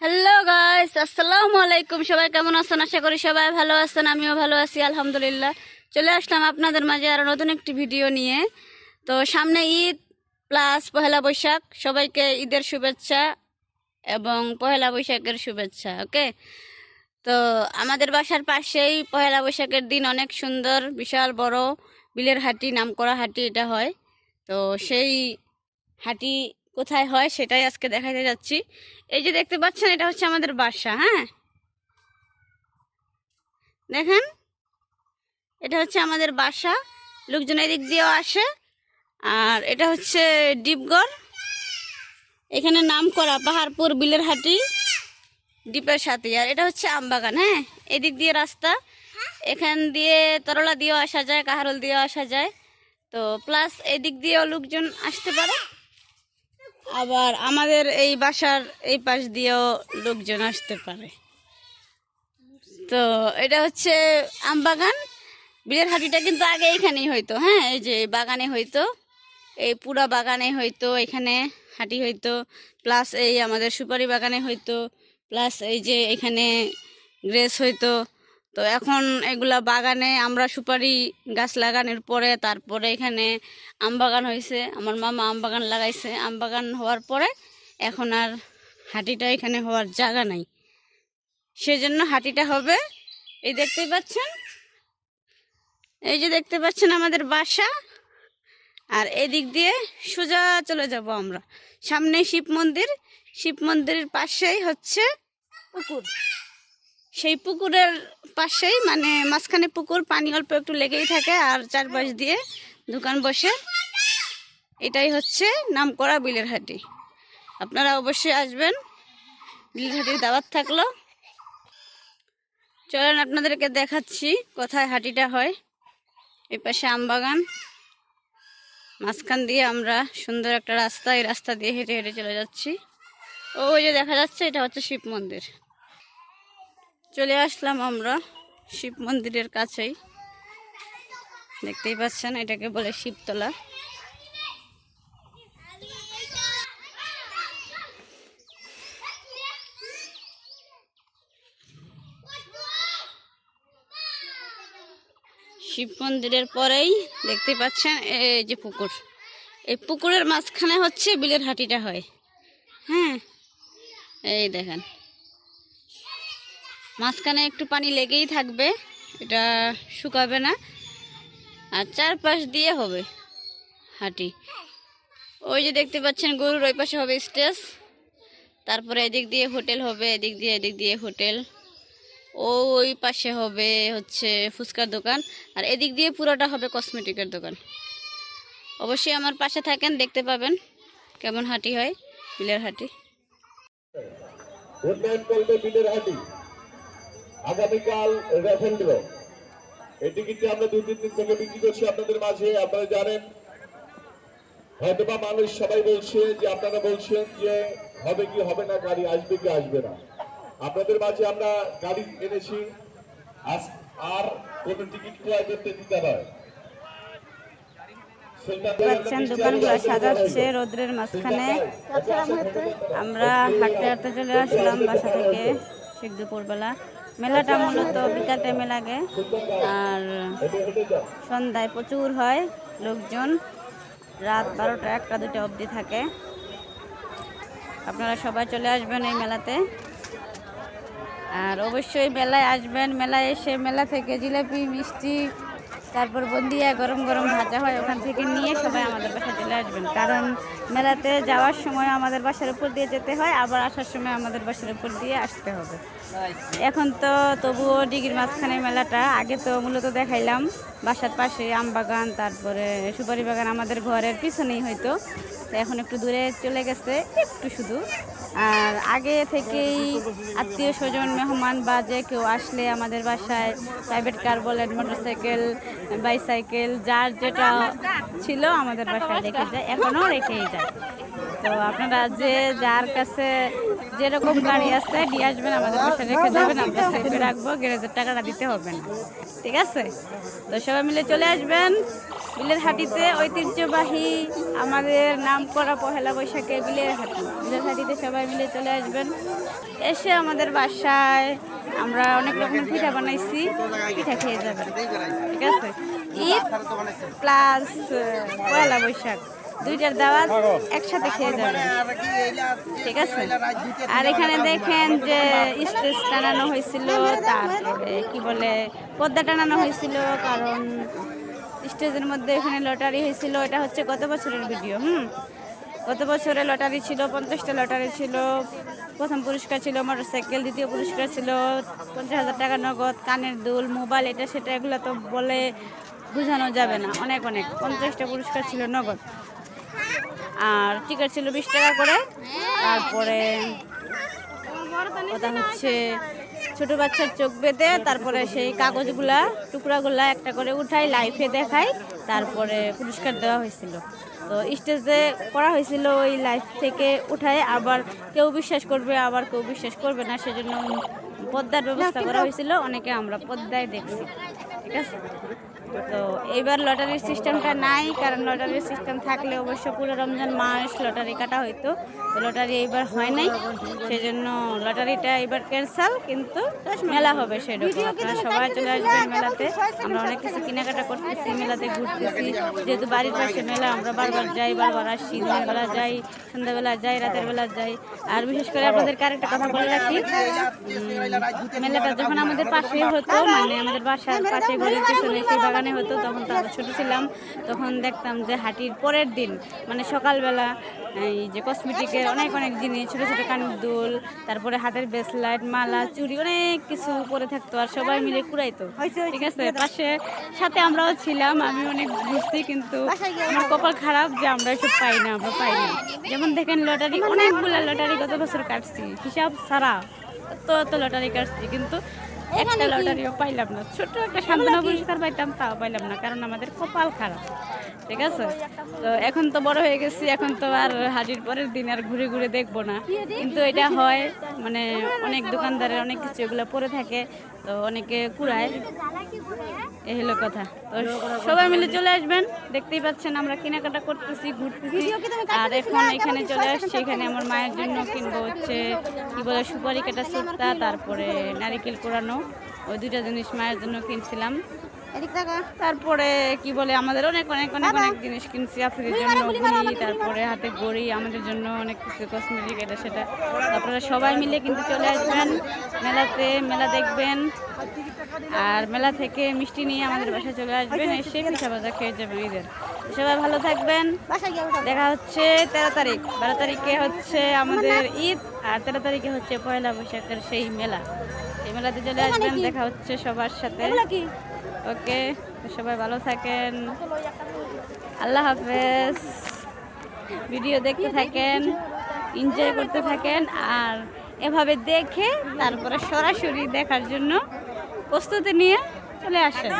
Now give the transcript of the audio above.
Hello guys, আসসালামু আলাইকুম। সবাই কেমন আছেন? আশা করি সবাই ভালো আছেন, আমিও ভালো আছি আলহামদুলিল্লাহ। চলে আসলাম আপনাদের মাঝে আরো নতুন একটি ভিডিও নিয়ে। তো সামনে ঈদ প্লাস পহেলা বৈশাখ, সবাইকে ঈদের শুভেচ্ছা এবং পহেলা বৈশাখের শুভেচ্ছা। ওকে, তো আমাদের বাসার পাশেই পহেলা বৈশাখের দিন অনেক সুন্দর বিশাল বড় বিলের হাটি, নামকরা হাটি এটা হয়। তো সেই হাটি কোথায় হয় সেটাই আজকে দেখাতে যাচ্ছি। এই যে দেখতে পাচ্ছেন, এটা হচ্ছে আমাদের বাসা। হ্যাঁ, দেখেন, এটা হচ্ছে আমাদের বাসা। লোকজন এদিক দিয়েও আসে। আর এটা হচ্ছে ডিপগড়, এখানে নাম করা পাহাড়পুর বিলের হাটি ডিপের সাথে। আর এটা হচ্ছে আমবাগান। হ্যাঁ, এদিক দিয়ে রাস্তা, এখান দিয়ে তরলা দিয়েও আসা যায়, কাহারল দিয়েও আসা যায়। তো প্লাস এদিক দিয়েও লোকজন আসতে পারে, আবার আমাদের এই বাসার এই পাশ দিয়েও লোকজন আসতে পারে। তো এটা হচ্ছে আমবাগান বিলের হাটিটা, কিন্তু আগে এইখানেই হইতো। হ্যাঁ, এই যে বাগানে হইতো, এই পুরা বাগানে হইতো, এখানে হাটি হইতো। প্লাস এই আমাদের সুপারি বাগানে হইতো, প্লাস এই যে এখানে গ্রেস হইতো। তো এখন এগুলা বাগানে আমরা সুপারি গাছ লাগানোর পরে তারপরে এখানে আম বাগান হয়েছে। আমার মামা আম বাগান লাগাইছে। আম বাগান হওয়ার পরে এখন আর হাটিটা এখানে হওয়ার জায়গা নাই, সেজন্য হাটিটা হবে। এই দেখতেই পাচ্ছেন, এই যে দেখতে পাচ্ছেন আমাদের বাসা। আর এদিক দিয়ে সোজা চলে যাব আমরা, সামনে শিব মন্দির। শিব মন্দিরের পাশেই হচ্ছে পুকুর। সেই পুকুরের পাশেই, মানে মাঝখানে পুকুর, পানি অল্প একটু লেগেই থাকে আর চারপাশ দিয়ে দোকান বসে। এটাই হচ্ছে নামকরা বিলের হাটি। আপনারা অবশ্যই আসবেন, বিলের হাটির দাওয়াত থাকলো। চলেন আপনাদেরকে দেখাচ্ছি কোথায় হাটিটা হয়। এই পাশে আমবাগান, মাঝখান দিয়ে আমরা সুন্দর একটা রাস্তা, এই রাস্তা দিয়ে হেঁটে হেঁটে চলে যাচ্ছি। ওই যে দেখা যাচ্ছে, এটা হচ্ছে শিব মন্দির। চলে আসলাম আমরা শিব মন্দিরের কাছেই, দেখতেই পাচ্ছেন, এটাকে বলে শিবতলা। শিব মন্দিরের পরেই দেখতে পাচ্ছেন এই যে পুকুর। এই পুকুরের মাঝখানে হচ্ছে বিলের হাটিটা হয়। হ্যাঁ, এই দেখেন, মাঝখানে একটু পানি লেগেই থাকবে, এটা শুকাবে না। আর চারপাশ দিয়ে হবে হাটি। ওই যে দেখতে পাচ্ছেন গরুর ওই পাশে হবে স্টেজ, তারপরে এদিক দিয়ে হোটেল হবে, এদিক দিয়ে হোটেল। ওই পাশে হবে হচ্ছে ফুচকার দোকান, আর এদিক দিয়ে পুরোটা হবে কসমেটিকের দোকান। অবশ্যই আমার পাশে থাকেন, দেখতে পাবেন কেমন হাটি হয়, বিলের হাটি। বিলের হাটি আগামীকাল রেফেন্দ্র, এই টিকিটটি আমরা 2-3 দিন থেকে বিক্রি করছি আপনাদের মাঝে। আপনারা জানেন, হয়তোবা মানুষ সবাই বলছে যে, আপনারা বলছেন যে হবে কি হবে না, গাড়ি আসবে কি আসবে না। আপনাদের মাঝে আমরা গাড়ি এনেছি, আর কোন টিকিট ক্রয় করতে দিতে হয়। দোকানগুলো সাজাচ্ছে রোদ্রের মাঝখানে। আমরা হাঁটতে হাঁটতে চলে আসলাম বাসা থেকে ঠিক দুপুরবেলা। মেলাটা মূলত বিকাল টাইমে লাগে, আর সন্ধ্যায় প্রচুর হয় লোকজন, রাত 12টা 1টা 2টা অবধি থাকে। আপনারা সবাই চলে আসবেন এই মেলাতে, আর অবশ্যই মেলায় আসবেন। মেলায় এসে মেলা থেকে জিলাপি, মিষ্টি, তারপর বন্দিয়া গরম গরম ভাজা হয়, ওখান থেকে নিয়ে সবাই আমাদের বাসায় চলে আসবেন। কারণ মেলাতে যাওয়ার সময় আমাদের বাসার উপর দিয়ে যেতে হয়, আবার আসার সময় আমাদের বাসার উপর দিয়ে আসতে হবে। এখন তো তবুও ডিগির মাঝখানে মেলাটা। আগে তো মূলত দেখাইলাম বাসার পাশে আমবাগান, তারপরে সুপারি বাগান আমাদের ঘরের পিছনেই হয়তো। তো এখন একটু দূরে চলে গেছে, একটু শুধু। আর আগে থেকেই আত্মীয় স্বজন, মেহমান বা যে কেউ আসলে আমাদের বাসায় প্রাইভেট কার বলেন, মোটরসাইকেল, বাইসাইকেল, যার যেটা ছিল আমাদের বাসায় রেখে যায়, এখনও রেখেই যায়। তো আপনারা যে যার কাছে যেরকম গাড়ি আছে দিয়ে আসবেন, আমাদের বাসায় রেখে যাবেন, আমরা সেফে রাখবো, গ্যারেজের টাকাটা দিতে হবে না। ঠিক আছে? তো সবাই মিলে চলে আসবেন। বিলের হাটিতে ঐতিহ্যবাহী আমাদের নাম করা পহেলা বৈশাখে বিলের হাটিতে সবাই মিলে চলে আসবেন। এসে আমাদের বাসায় আমরা অনেক রকমের পিঠা বানাইছি, পিঠা খেয়ে যাবেন। ঠিক আছে, ঈদ প্লাস পহেলা বৈশাখ দুইটার দাওয়াত একসাথে খেয়ে যাবেন। ঠিক আছে, আর এখানে দেখেন যে স্টেজ টানানো হয়েছিল, তারপরে কি বলে পর্দা টানানো হয়েছিল, কারণ স্টেজের মধ্যে এখানে লটারি হয়েছিল। এটা হচ্ছে গত বছরের ভিডিও। গত বছরে লটারি ছিল, 50টা লটারি ছিল। প্রথম পুরস্কার ছিল মোটরসাইকেল, দ্বিতীয় পুরস্কার ছিল 50,000 টাকা নগদ, কানের দুল, মোবাইল, এটা সেটা, এগুলো তো বলে বোঝানো যাবে না। অনেক 50টা পুরস্কার ছিল নগদ। আর টিকিট ছিল 20 টাকা করে। তারপরে কথা হচ্ছে ছোট বাচ্চার চোখ বেঁধে তারপরে সেই কাগজগুলা টুকরাগুলা একটা করে উঠাই লাইভে দেখাই, তারপরে পুরস্কার দেওয়া হয়েছিল। তো স্টেজে করা হয়েছিল ওই লাইভ থেকে উঠায়, আবার কেউ বিশ্বাস করবে আবার কেউ বিশ্বাস করবে না, সেজন্য পর্দার ব্যবস্থা করা হয়েছিল। অনেকে আমরা পর্দায় দেখছি। ঠিক আছে, তো এইবার লটারির সিস্টেমটা নাই, কারণ লটারির সিস্টেম থাকলে অবশ্য পুরো রমজান মাস লটারি কাটা হইতো। তো লটারি এইবার হয় নাই, সেজন্য লটারিটা এবার ক্যান্সেল, কিন্তু মেলা হবে সেরকম। আপনারা সবাই চলে আসবেন মেলাতে। আমরা অনেক কিছু কেনাকাটা করতেছি, মেলাতে ঘুরতেছি, যেহেতু বাড়ির পাশে মেলা, আমরা বারবার যাই, বারবার আসি। দিনের বেলা যাই, সন্ধ্যাবেলা যাই, রাতের বেলা যাই। আর বিশেষ করে আপনাদেরকে আরেকটা কথা বলে রাখি, মেলাটা যখন আমাদের পাশে হতো, মানে আমাদের বাসার পাশে ঘরের পিছনে সেই বাগানে হতো, তখন তো আমরা ছোটো ছিলাম, তখন দেখতাম যে হাটির পরের দিন মানে সকালবেলা এই যে কসমেটিকের অনেক জিনিস, ছোটো ছোটো কানের দুল, তারপরে হাতের ব্রেসলেট, মালা, চুড়ি, অনেক কিছু পরে থাকতো, আর সবাই মিলে কুড়াইতো। ঠিক আছে, পাশে সাথে আমরাও ছিলাম, আমি অনেক ঘুরছি, কিন্তু আমার কপাল খারাপ যে আমরা এসব পাই না। যেমন দেখেন লটারি, অনেকগুলো লটারি গত বছর কাটছি, হিসাব ছাড়া তো লটারি কাটছি, কিন্তু একটা লটারিও পাইলাম না। ছোট একটা সান্ত্বনা পুরস্কার পাইতাম, তাও পাইলাম না, কারণ আমাদের কপাল খারাপ। ঠিক আছে, তো এখন তো বড় হয়ে গেছি, এখন তো আর হাজির পরের দিন আর ঘুরে ঘুরে দেখবো না, কিন্তু এটা হয়, মানে অনেক দোকানদারের অনেক কিছু এগুলো পরে থাকে, তো অনেকে কুড়ায়। এই হলো কথা। তো সবাই মিলে চলে আসবেন। দেখতেই পাচ্ছেন আমরা কেনাকাটা করতেছি, ঘুরতেছি। আর এখন এখানে চলে আসছি, এখানে আমার মায়ের জন্য কিনবো হচ্ছে কি বলে সুপারি কাটা সুট্টা, তারপরে নারিকেল কোরানো, ওই দুইটা জিনিস মায়ের জন্য কিনছিলাম। তারপরে কি বলে আমাদের অনেক জিনিস কিনছি, আফ্রিদের জন্য ঘড়ি, তারপরে হাতে ঘড়ি, আমাদের জন্য অনেক কিছু কসমেটিক, এটা সেটা। আপনারা সবাই মিলে কিন্তু চলে আসবেন মেলাতে, মেলা দেখবেন, আর মেলা থেকে মিষ্টি নিয়ে আমাদের বাসায় চলে আসবেন, এসে পিঠা ভাজা খেয়ে যাবেন ঈদের। সবাই ভালো থাকবেন। দেখা হচ্ছে 13 তারিখ। 12 তারিখে হচ্ছে আমাদের ঈদ, আর 13 তারিখে হচ্ছে পয়লা বৈশাখের সেই মেলা। এই মেলাতে চলে আসবেন, দেখা হচ্ছে সবার সাথে। ওকে, সবাই ভালো থাকেন, আল্লাহ হাফেজ। ভিডিও দেখতে থাকেন, এনজয় করতে থাকেন, আর এভাবে দেখে তারপরে সরাসরি দেখার জন্য প্রস্তুতি নিয়ে চলে আসেন।